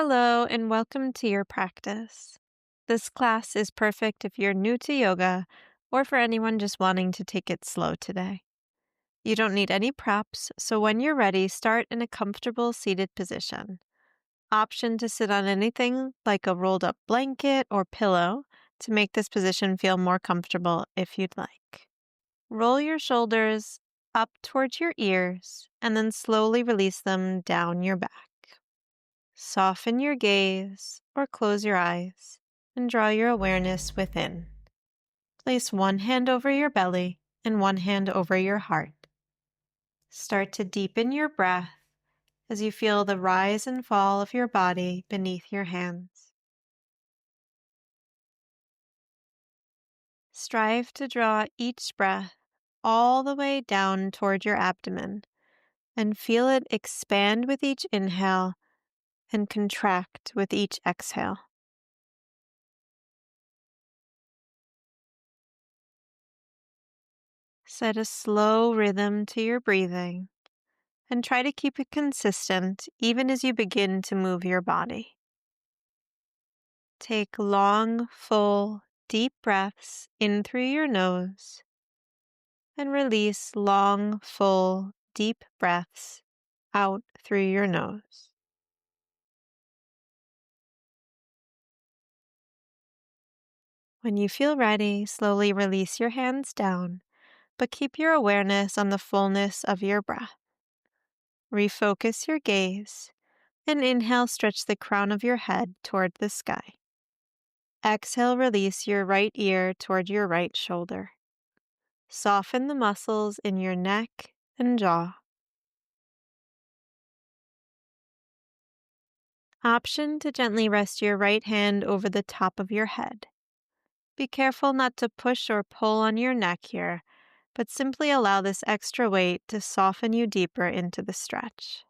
Hello, and welcome to your practice. This class is perfect if you're new to yoga or for anyone just wanting to take it slow today. You don't need any props, so when you're ready, start in a comfortable seated position. Option to sit on anything like a rolled up blanket or pillow to make this position feel more comfortable if you'd like. Roll your shoulders up towards your ears and then slowly release them down your back. Soften your gaze or close your eyes and draw your awareness within. Place one hand over your belly and one hand over your heart. Start to deepen your breath as you feel the rise and fall of your body beneath your hands. Strive to draw each breath all the way down toward your abdomen and feel it expand with each inhale and contract with each exhale. Set a slow rhythm to your breathing and try to keep it consistent even as you begin to move your body. Take long, full, deep breaths in through your nose and release long, full, deep breaths out through your nose. When you feel ready, slowly release your hands down, but keep your awareness on the fullness of your breath. Refocus your gaze and inhale, stretch the crown of your head toward the sky. Exhale, release your right ear toward your right shoulder. Soften the muscles in your neck and jaw. Option to gently rest your right hand over the top of your head. Be careful not to push or pull on your neck here, but simply allow this extra weight to soften you deeper into the stretch.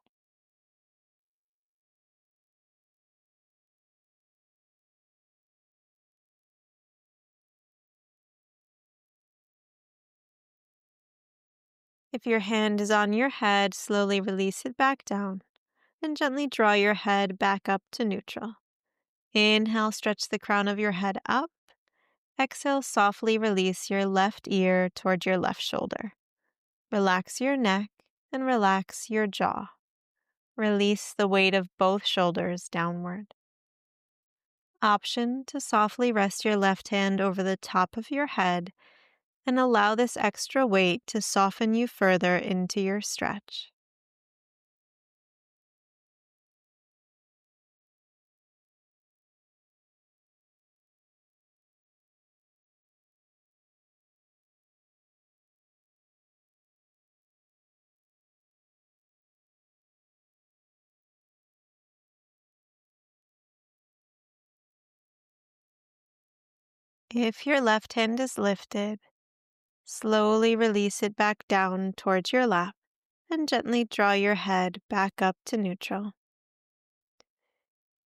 If your hand is on your head, slowly release it back down and gently draw your head back up to neutral. Inhale, stretch the crown of your head up. Exhale, softly release your left ear toward your left shoulder. Relax your neck and relax your jaw. Release the weight of both shoulders downward. Option to softly rest your left hand over the top of your head and allow this extra weight to soften you further into your stretch. If your left hand is lifted, slowly release it back down towards your lap and gently draw your head back up to neutral.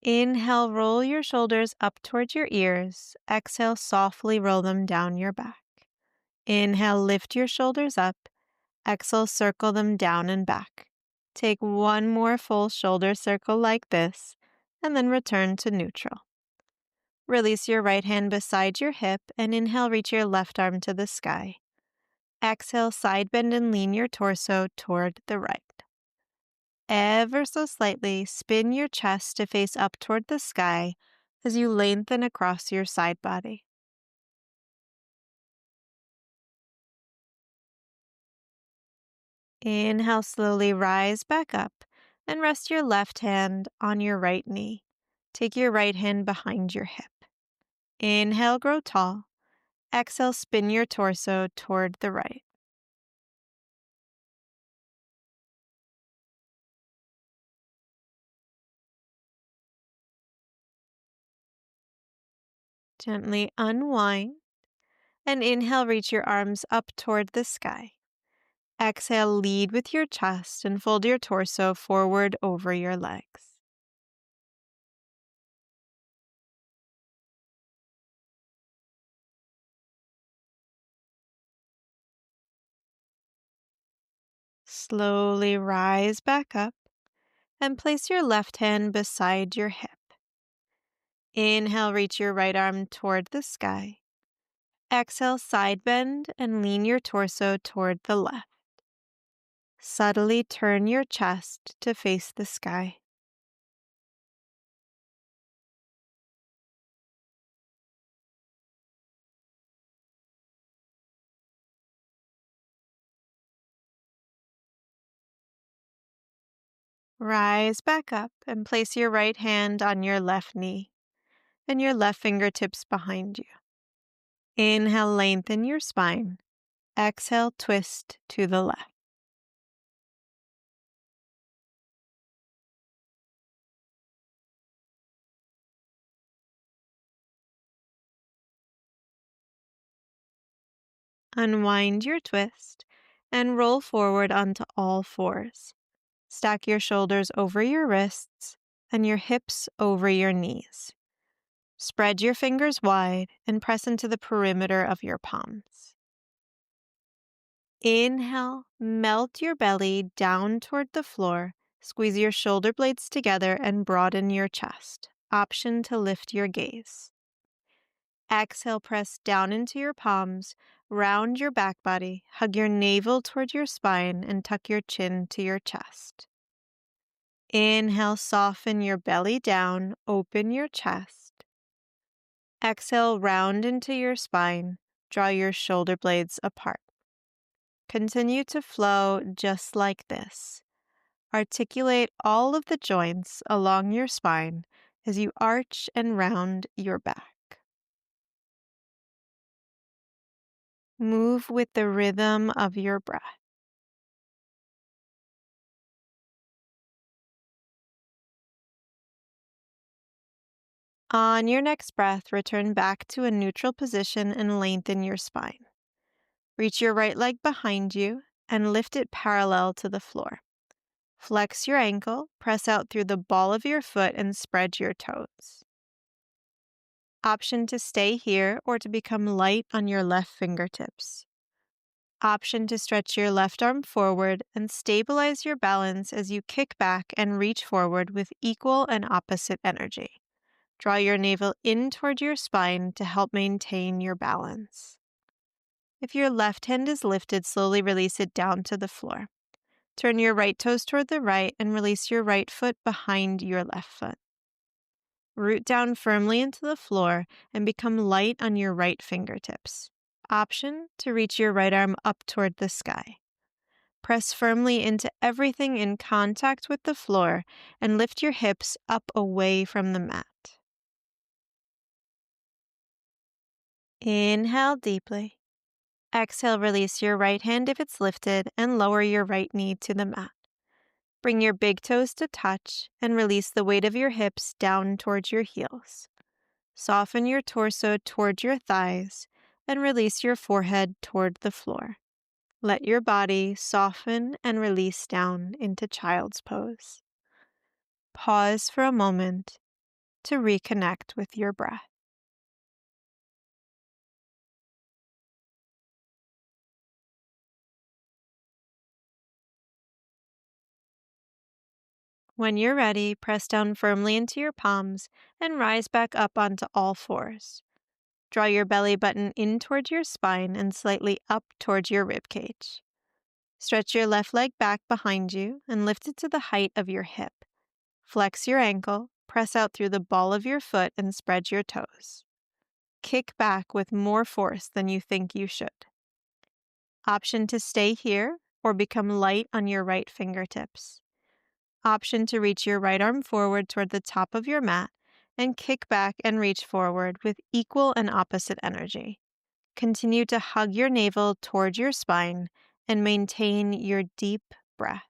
Inhale, roll your shoulders up towards your ears. Exhale, softly roll them down your back. Inhale, lift your shoulders up. Exhale, circle them down and back. Take one more full shoulder circle like this, and then return to neutral. Release your right hand beside your hip and inhale, reach your left arm to the sky. Exhale, side bend and lean your torso toward the right. Ever so slightly, spin your chest to face up toward the sky as you lengthen across your side body. Inhale, slowly rise back up and rest your left hand on your right knee. Take your right hand behind your hip. Inhale, grow tall. Exhale, spin your torso toward the right. Gently unwind and inhale, reach your arms up toward the sky. Exhale, lead with your chest and fold your torso forward over your legs. Slowly rise back up and place your left hand beside your hip. Inhale, reach your right arm toward the sky. Exhale, side bend and lean your torso toward the left. Subtly turn your chest to face the sky. Rise back up and place your right hand on your left knee and your left fingertips behind you. Inhale, lengthen your spine. Exhale, twist to the left. Unwind your twist and roll forward onto all fours. Stack your shoulders over your wrists and your hips over your knees. Spread your fingers wide and press into the perimeter of your palms. Inhale, melt your belly down toward the floor. Squeeze your shoulder blades together and broaden your chest. Option to lift your gaze. Exhale, press down into your palms, round your back body, hug your navel toward your spine, and tuck your chin to your chest. Inhale, soften your belly down, open your chest. Exhale, round into your spine, draw your shoulder blades apart. Continue to flow just like this. Articulate all of the joints along your spine as you arch and round your back. Move with the rhythm of your breath. On your next breath, return back to a neutral position and lengthen your spine. Reach your right leg behind you and lift it parallel to the floor. Flex your ankle, press out through the ball of your foot, and spread your toes. Option to stay here or to become light on your left fingertips. Option to stretch your left arm forward and stabilize your balance as you kick back and reach forward with equal and opposite energy. Draw your navel in toward your spine to help maintain your balance. If your left hand is lifted, slowly release it down to the floor. Turn your right toes toward the right and release your right foot behind your left foot. Root down firmly into the floor and become light on your right fingertips. Option to reach your right arm up toward the sky. Press firmly into everything in contact with the floor and lift your hips up away from the mat. Inhale deeply. Exhale, release your right hand if it's lifted and lower your right knee to the mat. Bring your big toes to touch and release the weight of your hips down towards your heels. Soften your torso toward your thighs and release your forehead toward the floor. Let your body soften and release down into child's pose. Pause for a moment to reconnect with your breath. When you're ready, press down firmly into your palms and rise back up onto all fours. Draw your belly button in toward your spine and slightly up towards your rib cage. Stretch your left leg back behind you and lift it to the height of your hip. Flex your ankle, press out through the ball of your foot and spread your toes. Kick back with more force than you think you should. Option to stay here or become light on your right fingertips. Option to reach your right arm forward toward the top of your mat and kick back and reach forward with equal and opposite energy. Continue to hug your navel toward your spine and maintain your deep breath.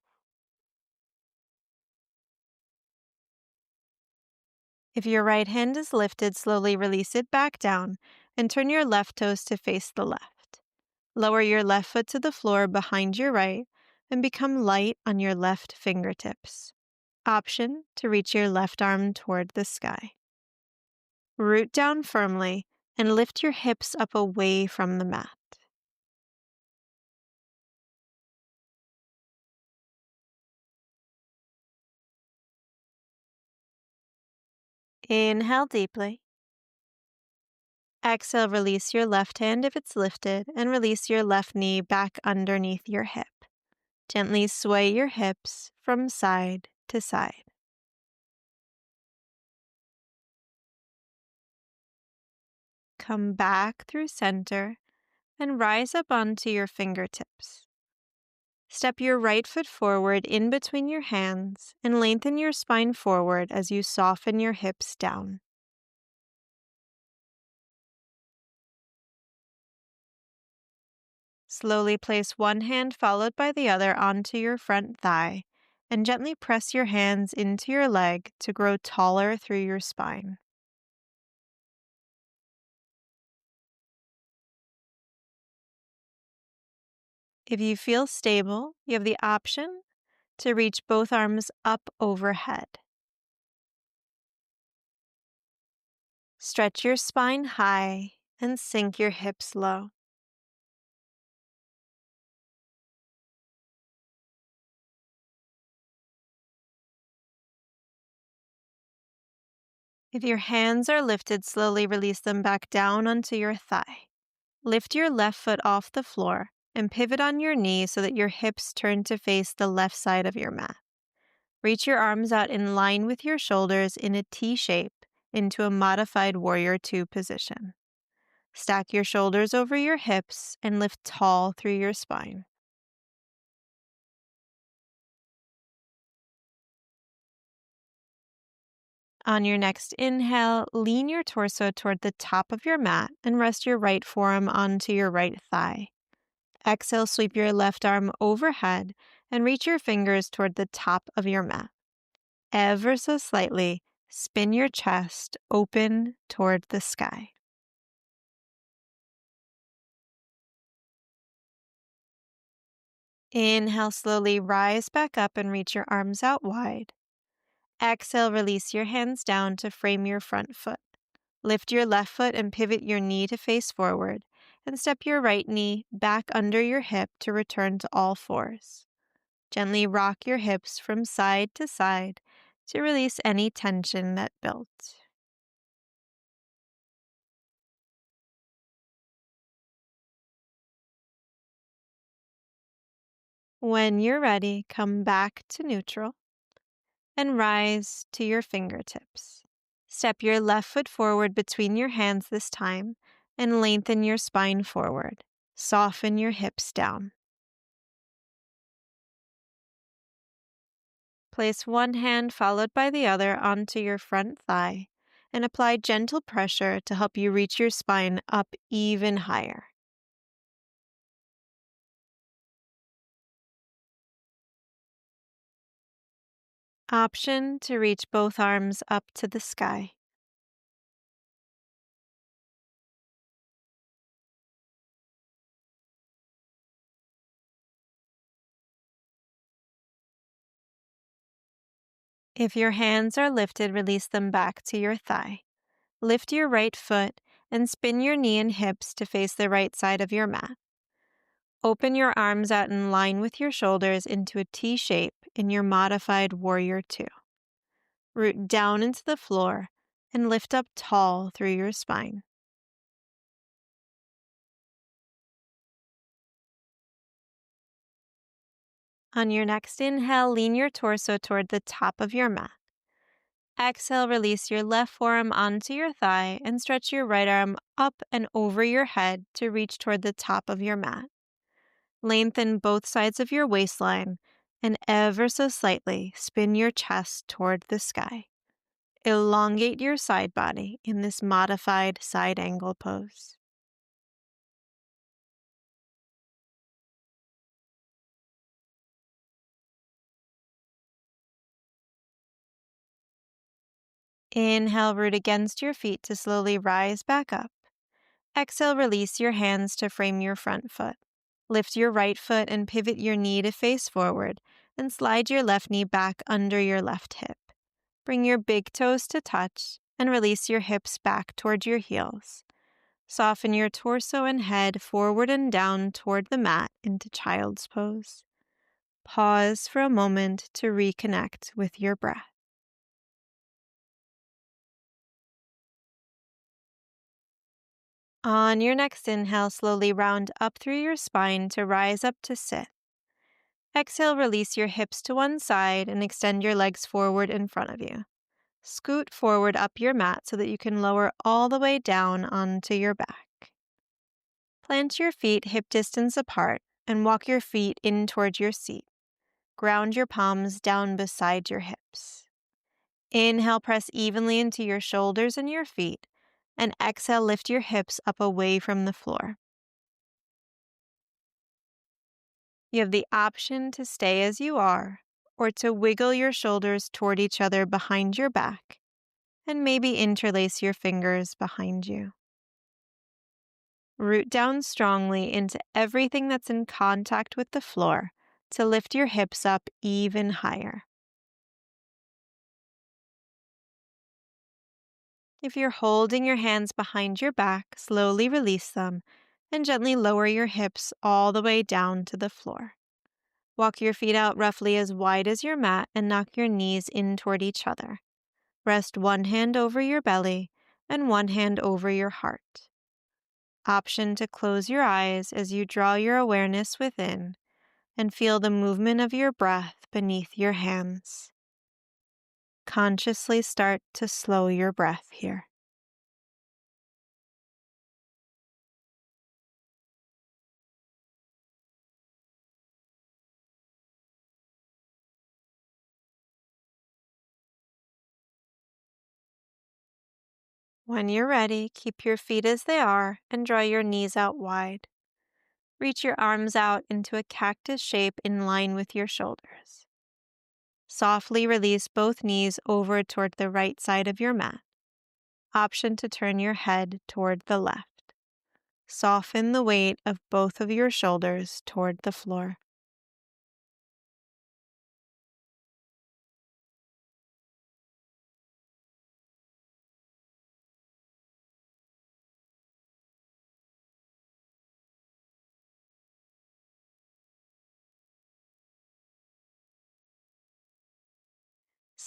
If your right hand is lifted, slowly release it back down and turn your left toes to face the left. Lower your left foot to the floor behind your right and become light on your left fingertips. Option to reach your left arm toward the sky. Root down firmly and lift your hips up away from the mat. Inhale deeply. Exhale, release your left hand if it's lifted, and release your left knee back underneath your hip. Gently sway your hips from side to side. Come back through center and rise up onto your fingertips. Step your right foot forward in between your hands and lengthen your spine forward as you soften your hips down. Slowly place one hand followed by the other onto your front thigh and gently press your hands into your leg to grow taller through your spine. If you feel stable, you have the option to reach both arms up overhead. Stretch your spine high and sink your hips low. If your hands are lifted, slowly release them back down onto your thigh. Lift your left foot off the floor and pivot on your knee so that your hips turn to face the left side of your mat. Reach your arms out in line with your shoulders in a T shape into a modified warrior two position. Stack your shoulders over your hips and lift tall through your spine. On your next inhale, lean your torso toward the top of your mat and rest your right forearm onto your right thigh. Exhale, sweep your left arm overhead and reach your fingers toward the top of your mat. Ever so slightly, spin your chest open toward the sky. Inhale, slowly rise back up and reach your arms out wide. Exhale, release your hands down to frame your front foot. Lift your left foot and pivot your knee to face forward, and step your right knee back under your hip to return to all fours. Gently rock your hips from side to side to release any tension that built. When you're ready, come back to neutral and rise to your fingertips. Step your left foot forward between your hands this time and lengthen your spine forward. Soften your hips down. Place one hand followed by the other onto your front thigh and apply gentle pressure to help you reach your spine up even higher. Option to reach both arms up to the sky. If your hands are lifted, release them back to your thigh. Lift your right foot and spin your knee and hips to face the right side of your mat. Open your arms out in line with your shoulders into a T shape in your modified warrior two. Root down into the floor and lift up tall through your spine. On your next inhale, lean your torso toward the top of your mat. Exhale, release your left forearm onto your thigh and stretch your right arm up and over your head to reach toward the top of your mat. Lengthen both sides of your waistline and ever so slightly spin your chest toward the sky. Elongate your side body in this modified side angle pose. Inhale, root against your feet to slowly rise back up. Exhale, release your hands to frame your front foot. Lift your right foot and pivot your knee to face forward and slide your left knee back under your left hip. Bring your big toes to touch and release your hips back toward your heels. Soften your torso and head forward and down toward the mat into child's pose. Pause for a moment to reconnect with your breath. On your next inhale, slowly round up through your spine to rise up to sit. Exhale, release your hips to one side and extend your legs forward in front of you. Scoot forward up your mat so that you can lower all the way down onto your back. Plant your feet hip distance apart and walk your feet in towards your seat. Ground your palms down beside your hips. Inhale, press evenly into your shoulders and your feet, and exhale, lift your hips up away from the floor. You have the option to stay as you are, or to wiggle your shoulders toward each other behind your back, and maybe interlace your fingers behind you. Root down strongly into everything that's in contact with the floor to lift your hips up even higher. If you're holding your hands behind your back, slowly release them and gently lower your hips all the way down to the floor. Walk your feet out roughly as wide as your mat and knock your knees in toward each other. Rest one hand over your belly and one hand over your heart. Option to close your eyes as you draw your awareness within and feel the movement of your breath beneath your hands. Consciously start to slow your breath here. When you're ready, keep your feet as they are and draw your knees out wide. Reach your arms out into a cactus shape in line with your shoulders. Softly release both knees over toward the right side of your mat. Option to turn your head toward the left. Soften the weight of both of your shoulders toward the floor.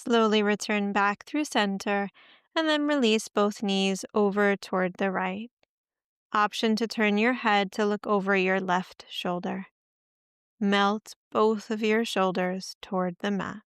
Slowly return back through center and then release both knees over toward the right. Option to turn your head to look over your left shoulder. Melt both of your shoulders toward the mat.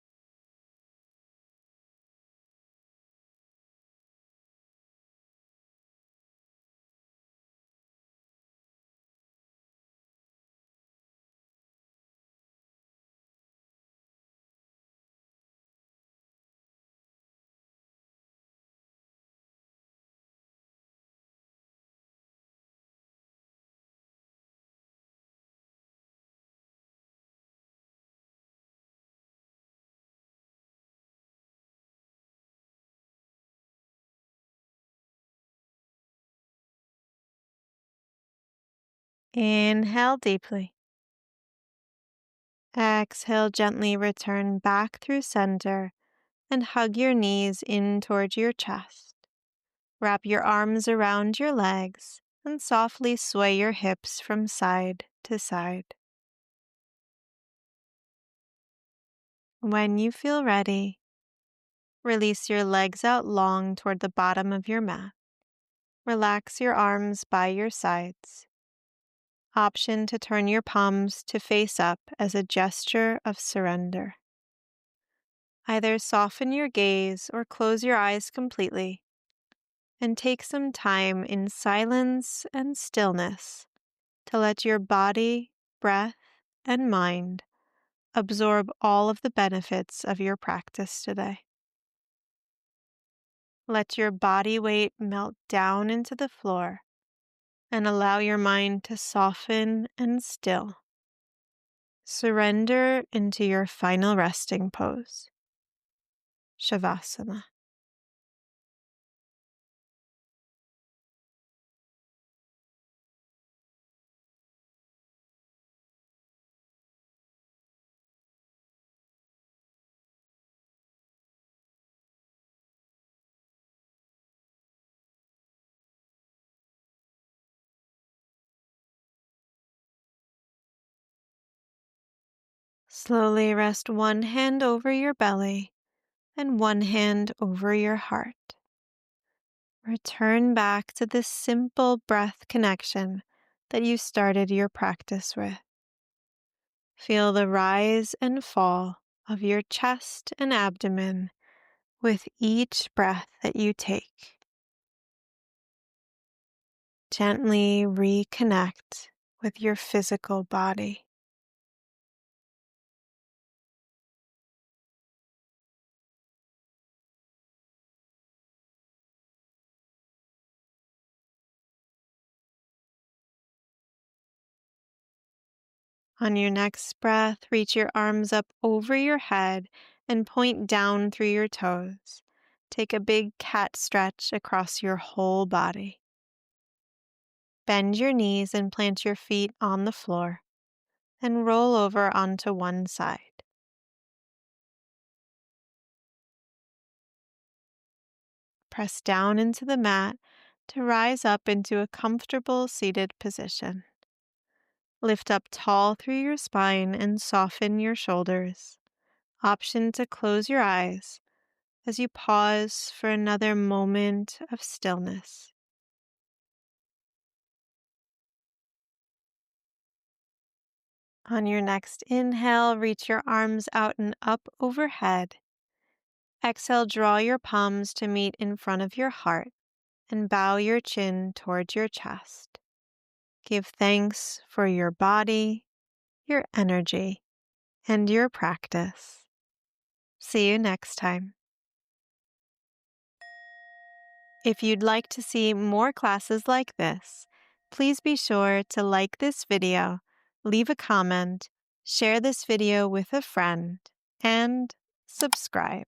Inhale deeply. Exhale, gently return back through center and hug your knees in towards your chest. Wrap your arms around your legs and softly sway your hips from side to side. When you feel ready, release your legs out long toward the bottom of your mat. Relax your arms by your sides. Option to turn your palms to face up as a gesture of surrender. Either soften your gaze or close your eyes completely and take some time in silence and stillness to let your body, breath, and mind absorb all of the benefits of your practice today. Let your body weight melt down into the floor and allow your mind to soften and still. Surrender into your final resting pose, Shavasana. Slowly rest one hand over your belly and one hand over your heart. Return back to this simple breath connection that you started your practice with. Feel the rise and fall of your chest and abdomen with each breath that you take. Gently reconnect with your physical body. On your next breath, reach your arms up over your head and point down through your toes. Take a big cat stretch across your whole body. Bend your knees and plant your feet on the floor, and roll over onto one side. Press down into the mat to rise up into a comfortable seated position. Lift up tall through your spine and soften your shoulders. Option to close your eyes as you pause for another moment of stillness. On your next inhale, reach your arms out and up overhead. Exhale, draw your palms to meet in front of your heart and bow your chin towards your chest. Give thanks for your body, your energy, and your practice. See you next time. If you'd like to see more classes like this, please be sure to like this video, leave a comment, share this video with a friend, and subscribe.